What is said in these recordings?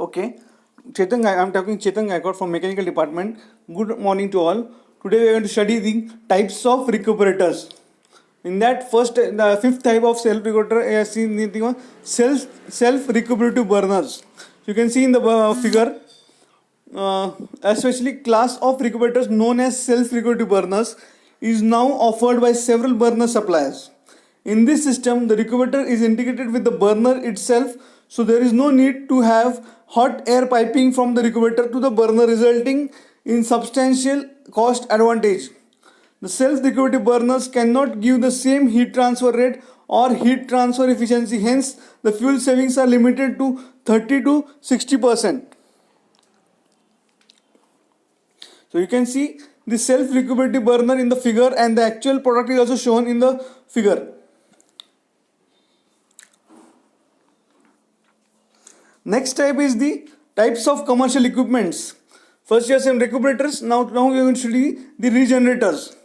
Okay, I'm talking Chetan Gaikwad from Mechanical Department. Good morning to all. Today we are going to study the types of recuperators. In that the fifth type of self recuperator is seen the self recuperative burners. You can see in the figure, especially class of recuperators known as self recuperative burners is now offered by several burner suppliers. In this system, the recuperator is integrated with the burner itself, so there is no need to have hot air piping from the recuperator to the burner, resulting in substantial cost advantage. The self-recuperative burners cannot give the same heat transfer rate or heat transfer efficiency, hence the fuel savings are limited to 30 to 60%. So you can see the self-recuperative burner in the figure, and the actual product is also shown in the figure. Next type is the types of commercial equipments. First you have some recuperators. Now we are going to study the regenerators.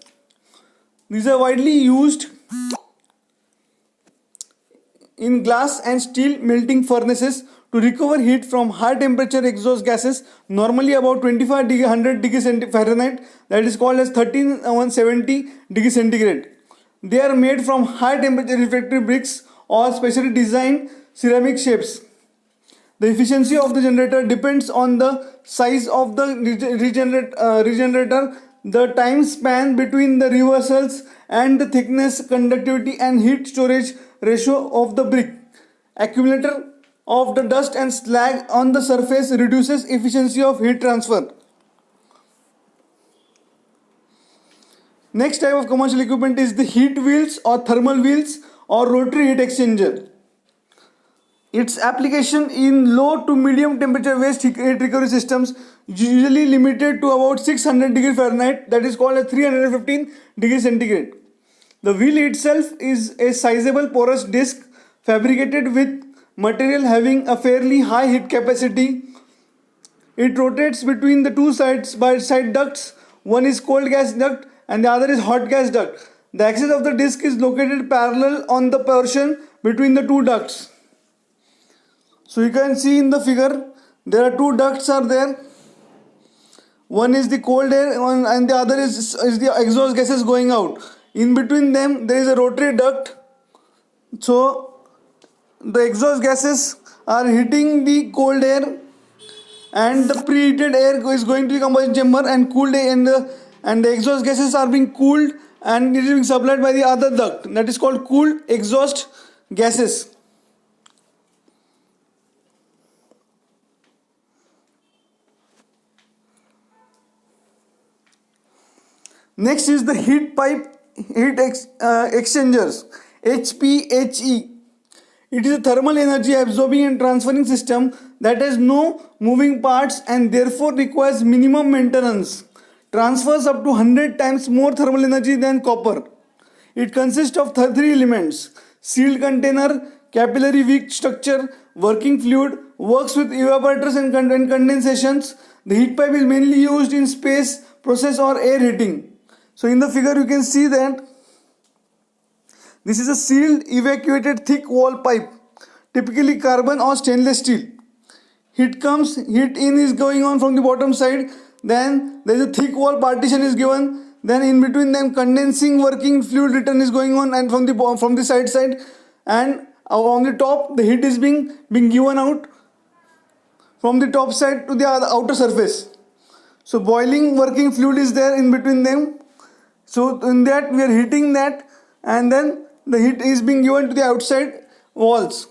These are widely used in glass and steel melting furnaces to recover heat from high temperature exhaust gases, normally about 100 degrees Fahrenheit, that is called as 13170 degrees centigrade. They are made from high temperature refractory bricks or specially designed ceramic shapes. The efficiency of the generator depends on the size of the regenerator, the time span between the reversals, and the thickness, conductivity and heat storage ratio of the brick. Accumulator of the dust and slag on the surface reduces efficiency of heat transfer. Next type of commercial equipment is the heat wheels or thermal wheels or rotary heat exchanger. Its application in low to medium temperature waste heat recovery systems, usually limited to about 600 degrees Fahrenheit, that is called as 315 degrees centigrade. The wheel itself is a sizable porous disc fabricated with material having a fairly high heat capacity. It rotates between the two sides by side ducts. One is cold gas duct and the other is hot gas duct. The axis of the disc is located parallel on the portion between the two ducts. So you can see in the figure, there are two ducts are there. One is the cold air and the other is the exhaust gases going out. In between them there is a rotary duct. So the exhaust gases are hitting the cold air and the preheated air is going to the combustion chamber and cooled air, and the exhaust gases are being cooled and it is being supplied by the other duct, that is called cooled exhaust gases. Next is the heat pipe exchangers, HPHE. It is a thermal energy absorbing and transferring system that has no moving parts and therefore requires minimum maintenance. Transfers up to 100 times more thermal energy than copper. It consists of three elements: sealed container, capillary weak structure, working fluid, works with evaporators and condensations. The heat pipe is mainly used in space, process or air heating. So in the figure you can see that this is a sealed evacuated thick wall pipe, typically carbon or stainless steel. Heat in is going on from the bottom side, then there is a thick wall partition is given, then in between them condensing working fluid return is going on, and from the side, and on the top the heat is being given out from the top side to the outer surface. So boiling working fluid is there in between them. So in that we are heating that, and then the heat is being given to the outside walls.